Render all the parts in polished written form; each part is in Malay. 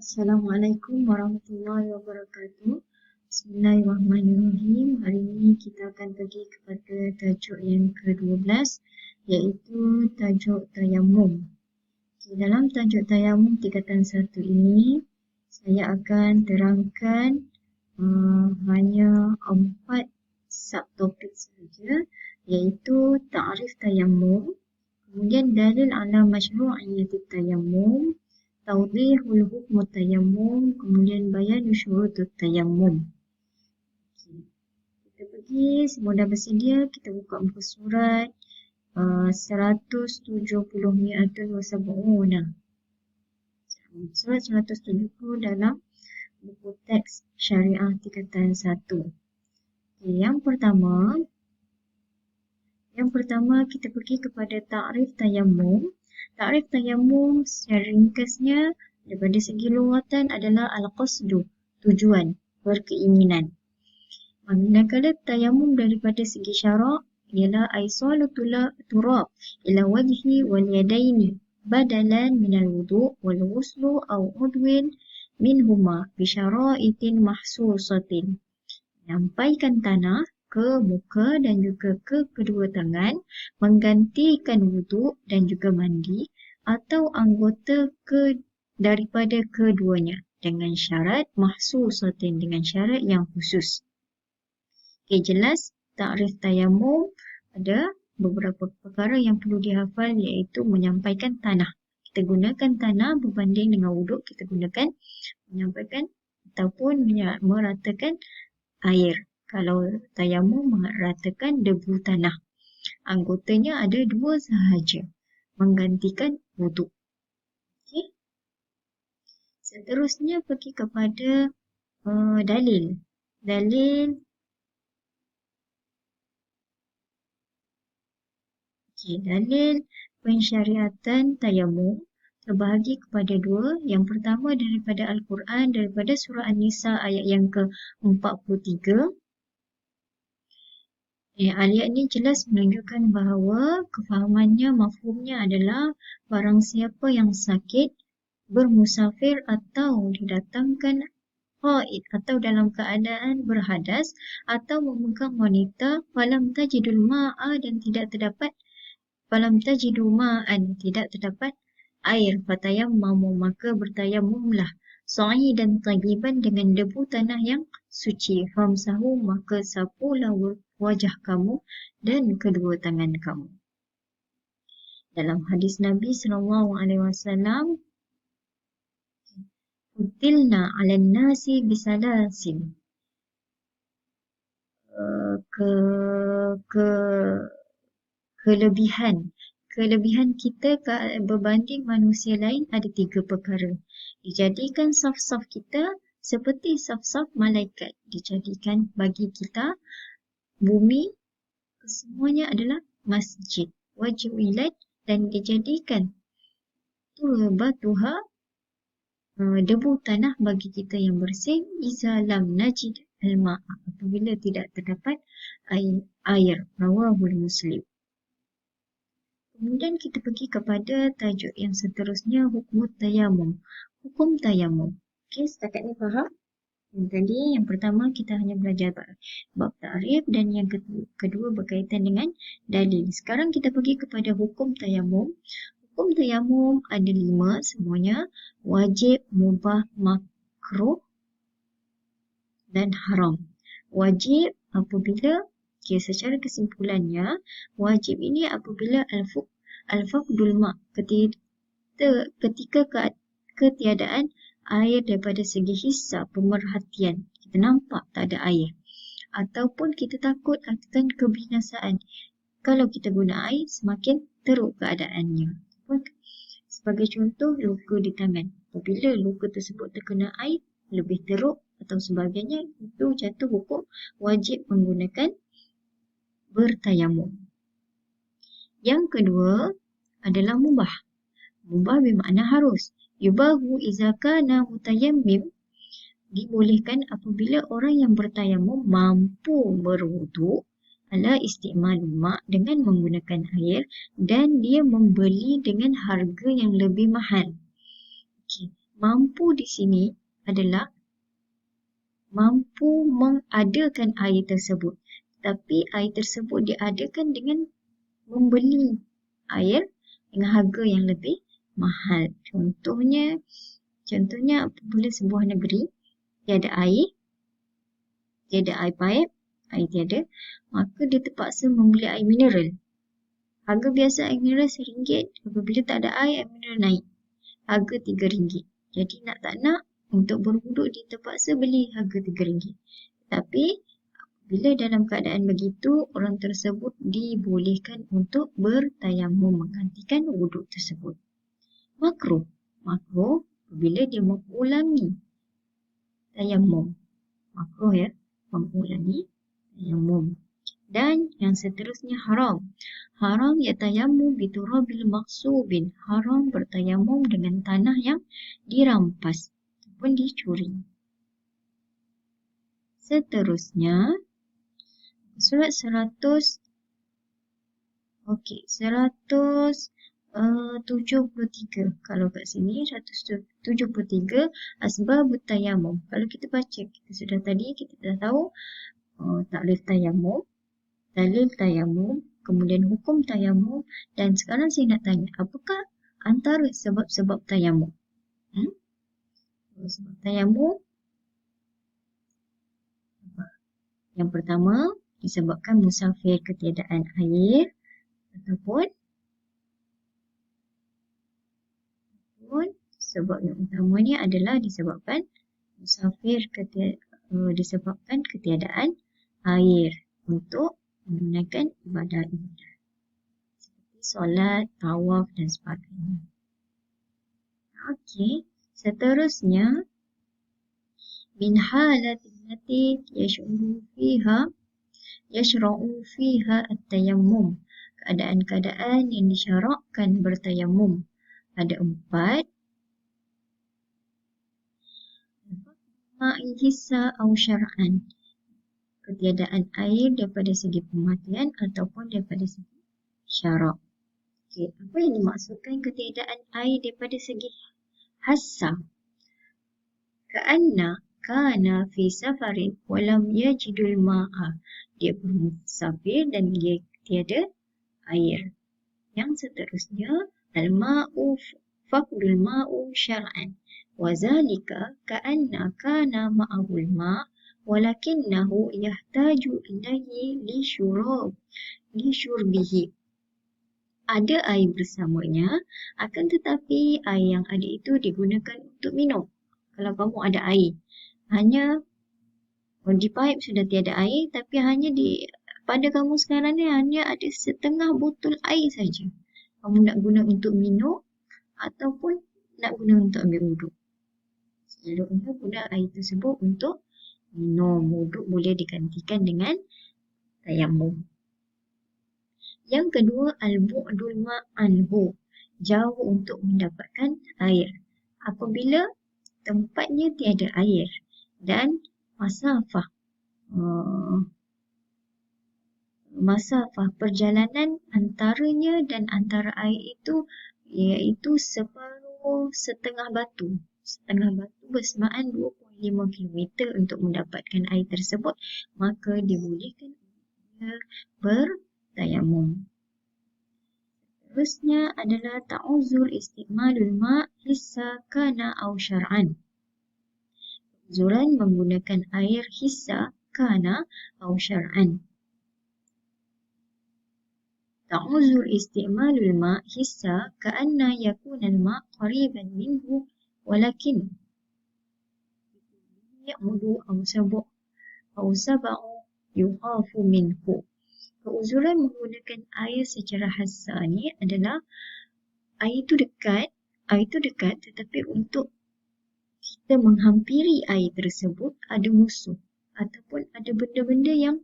Assalamualaikum warahmatullahi wabarakatuh. Bismillahirrahmanirrahim. Hari ini kita akan pergi kepada tajuk yang ke-12 iaitu tajuk tayamum. Dalam tajuk tayamum tingkatan 1 ini saya akan terangkan hanya 4 subtopik sahaja iaitu ta'rif tayamum, kemudian dalil ala masyru'iyyati tayamum, tawdihul hukm tayammum, kemudian bayan syurutut tayammum. Kita pergi, semudah bersedia, kita buka muka surat 170 mi'atun wa sab'una. Surat 170 dalam buku teks syariah tingkatan 1. Yang pertama kita pergi kepada ta'rif tayammum. Ta'rif tayammum secara ringkasnya daripada segi lughatan adalah al-qasdu, tujuan, berkeinginan. Manakala tayammum daripada segi syarak ialah aisalu turab ila wajhi wal yadaini badalan minal wudu' wal ghuslu aw udwin minhuma bi syara'itin mahsusatin. Menyampaikan tanah ke muka dan juga ke kedua tangan, menggantikan wuduk dan juga mandi atau anggota daripada keduanya dengan syarat mahsusatin, dengan syarat yang khusus. Okey, jelas ta'rif tayamum ada beberapa perkara yang perlu dihafal iaitu menyampaikan tanah. Kita gunakan tanah berbanding dengan wuduk, kita gunakan menyampaikan ataupun meratakan air. Kalau tayamum meratakan debu tanah. Anggotanya ada 2 sahaja, menggantikan wuduk. Okey. Seterusnya pergi kepada dalil. Dalil pensyariatan tayamum terbahagi kepada 2. Yang pertama daripada Al-Quran, daripada surah An-Nisa ayat yang ke-43. Ayat ini jelas menunjukkan bahawa kefahamannya, mafhumnya adalah barang siapa yang sakit, bermusafir atau didatangkan haid atau dalam keadaan berhadas atau memegang wanita, falam tajidul ma'a dan tidak terdapat tidak terdapat air, fatayammamu maka bertayamumlah sa'idan tayyiban dengan debu tanah yang suci, famsahu maka sapulah wajah kamu dan kedua tangan kamu. Dalam hadis Nabi SAW, utilna 'alan nasi bisalasin, kelebihan kita berbanding manusia lain ada 3 perkara. Dijadikan saf-saf kita seperti saf-saf malaikat. Dijadikan bagi kita bumi kesemuanya adalah masjid, wajulat, dan dijadikan turbatuha, debu tanah bagi kita yang bersih, izalam najid al-ma'a, apabila tidak terdapat air. Rawahul Muslim. Kemudian kita pergi kepada tajuk yang seterusnya, hukum tayamum. Hukum tayamum. Okey, setakat ni faham? Yang pertama kita hanya belajar bab ta'rif dan yang kedua berkaitan dengan dalil. Sekarang kita pergi kepada hukum tayamum. Hukum tayamum ada 5 semuanya: wajib, mubah, makruh dan haram. Wajib apabila, secara kesimpulannya, wajib ini apabila al-faqdul ma', ketika ketiadaan air daripada segi hisab, pemerhatian, kita nampak tak ada air, ataupun kita takut akan kebinasaan. Kalau kita guna air, semakin teruk keadaannya. Sebagai contoh, luka di tangan. Apabila luka tersebut terkena air, lebih teruk atau sebagainya, itu jatuh hukum wajib menggunakan bertayamum. Yang kedua adalah mubah. Mubah bermakna harus. Yubahu iza kana mutayammim, dibolehkan apabila orang yang bertayamum mampu berwuduk ala isti'mal ma' dengan menggunakan air dan dia membeli dengan harga yang lebih mahal. Okey, mampu di sini adalah mampu mengadakan air tersebut. Tapi air tersebut diadakan dengan membeli air dengan harga yang lebih mahal. Contohnya apabila sebuah negeri tiada air paip, air tiada, maka dia terpaksa membeli air mineral. Harga biasa air mineral RM1, apabila tak ada air mineral naik. Harga RM3. Jadi nak tak nak, untuk berwuduk dia terpaksa beli harga RM3. Tapi bila dalam keadaan begitu, orang tersebut dibolehkan untuk bertayamum menggantikan wuduk tersebut. Makruh apabila dia mengulangi tayamum. Makruh ya, mengulangi tayamum. Dan yang seterusnya haram. Haram yatayamum biturabil maksubin. Haram bertayamum dengan tanah yang dirampas ataupun dicuri. Seterusnya surat 173. Kalau kat sini 173 asbabut tayamum. Kalau kita baca, kita dah tahu taklif tayamum, dalil tayamum, kemudian hukum tayamum, dan sekarang saya nak tanya, apakah antara sebab-sebab tayamum? Sebab tayamum yang pertama disebabkan musafir ketiadaan air ataupun sebab yang utamanya adalah disebabkan musafir disebabkan ketiadaan air untuk menggunakan ibadah-ibadah seperti solat, tawaf dan sebagainya. Okey, seterusnya min halatin lati yashra'u fiha at-tayammum. Keadaan-keadaan yang disyarakkan bertayamum. Ada 4. Ma'i hissa au syar'an. Ketiadaan air daripada segi pematian ataupun daripada segi syarak. Okey, apa yang dimaksudkan ketiadaan air daripada segi hassa? Ka'anna kana fi safarin walam yajidul ma'a. Dia bermusafir dan dia tiada air. Yang seterusnya al-ma'u faqdul ma'u syar'an. Wazalika ka'anna kana ma'ahul ma' walakinnahu yahtaju ilaihi li syurbihi. Ada air bersamanya, akan tetapi air yang ada itu digunakan untuk minum. Kalau kamu ada air, hanya di paip sudah tiada air, tapi pada kamu sekarang ni hanya ada setengah botol air saja. Kamu nak guna untuk minum ataupun nak guna untuk ambil wuduk. Selalunya guna air tersebut untuk minum. Wuduk boleh digantikan dengan tayamum. Yang kedua, al-bu'dul ma'anhu. Jauh untuk mendapatkan air. Apabila tempatnya tiada air dan masafah perjalanan antaranya dan antara air itu iaitu setengah batu. Setengah batu bersamaan 2.5 km untuk mendapatkan air tersebut, maka dibolehkan bertayamum. Terusnya adalah ta'uzur isti'malul ma' hissa kana au syar'an. Uzuran menggunakan air hissa kana au syar'an. Ta'uzur isti'malul ma' hissa ka'anna yakunal ma' qariban minhu walakin ya'mudu au sab'u yuhafu minhu. Keuzuran menggunakan air secara hassa ni adalah air itu dekat tetapi untuk kita menghampiri air tersebut ada musuh ataupun ada benda-benda yang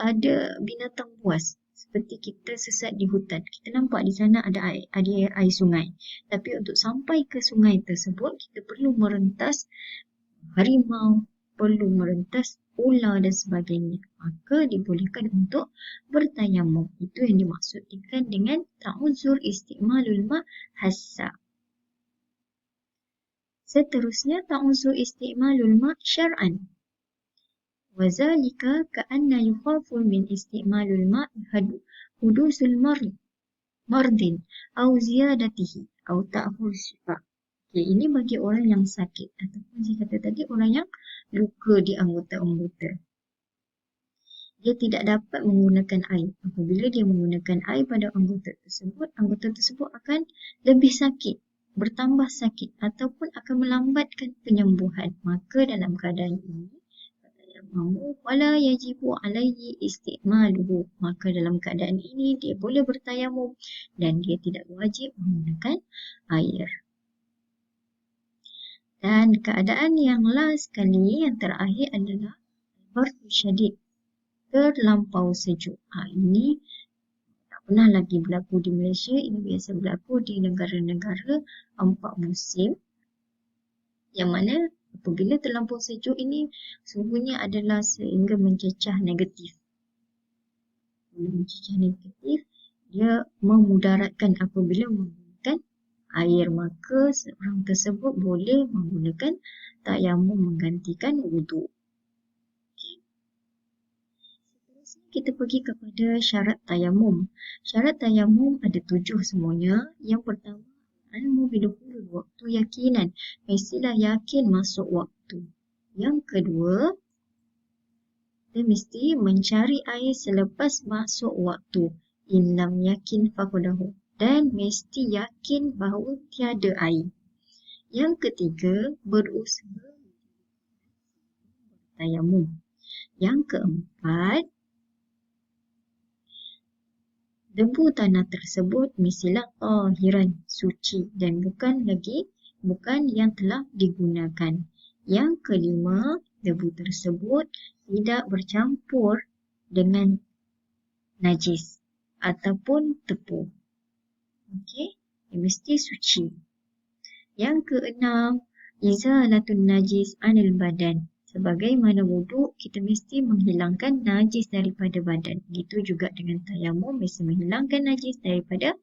ada binatang buas. Seperti kita sesat di hutan, kita nampak di sana ada air sungai. Tapi untuk sampai ke sungai tersebut, kita perlu merentas harimau, perlu merentas ular dan sebagainya. Maka dibolehkan untuk bertayamum. Itu yang dimaksudkan dengan ta'uzur isti'malul ma' hassa. Seterusnya ta'uzu isti'malul ma' syar'an. وذلك كأن يخاف من استعمال الماء حدوث مرض أو زيادته أو تأخر الشفاء. Okay, ini bagi orang yang sakit ataupun saya kata tadi orang yang luka di anggota-anggota. Dia tidak dapat menggunakan air. Apabila dia menggunakan air pada anggota tersebut akan lebih sakit, bertambah sakit ataupun akan melambatkan penyembuhan. Maka dalam keadaan ini wala yajibu alaihi isti'maluhu. Maka dalam keadaan ini dia boleh bertayamum dan dia tidak wajib menggunakan air. Dan keadaan yang last sekali, yang terakhir adalah bardun syadid, terlampau sejuk. Ini tak pernah lagi berlaku di Malaysia. Ini biasa berlaku di negara-negara 4 musim, yang mana apabila terlampau sejuk ini suhunya adalah sehingga mencecah negatif. Bila mencecah negatif, dia memudaratkan apabila menggunakan air. Maka seorang tersebut boleh menggunakan tayamum menggantikan wuduk. Seterusnya kita pergi kepada syarat tayamum. Syarat tayamum ada 7 semuanya. Yang pertama, ilmu bidukhulul waktu yakinan. Mestilah yakin masuk waktu. Yang kedua, dia mesti mencari air selepas masuk waktu. In lam yakin faqadahu. Dan mesti yakin bahawa tiada air. Yang ketiga, berusaha tayamum. Yang keempat, debu tanah tersebut mestilah tahiran, suci dan bukan yang telah digunakan. Yang kelima, debu tersebut tidak bercampur dengan najis ataupun tepung. Okey, mesti suci. Yang keenam, izalatun najis anil badan. Sebagaimana wuduk, kita mesti menghilangkan najis daripada badan. Begitu juga dengan tayamum, mesti menghilangkan najis daripada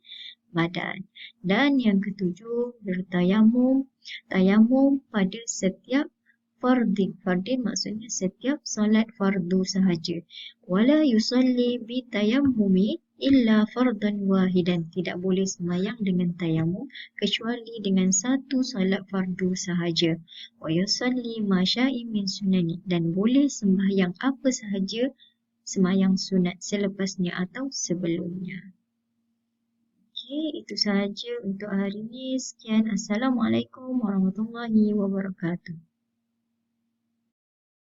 badan. Dan yang ketujuh, bertayamum. Tayamum pada setiap fardin. Fardin maksudnya setiap solat fardu sahaja. Wala yusalli bi tayammumi illa fardan wahidan. Tidak boleh sembahyang dengan tayamum kecuali dengan satu solat fardu sahaja. Wa yusalli ma sya'i min sunani. Dan boleh sembahyang apa sahaja sembahyang sunat selepasnya atau sebelumnya. Okey, itu sahaja untuk hari ini. Sekian. Assalamualaikum warahmatullahi wabarakatuh.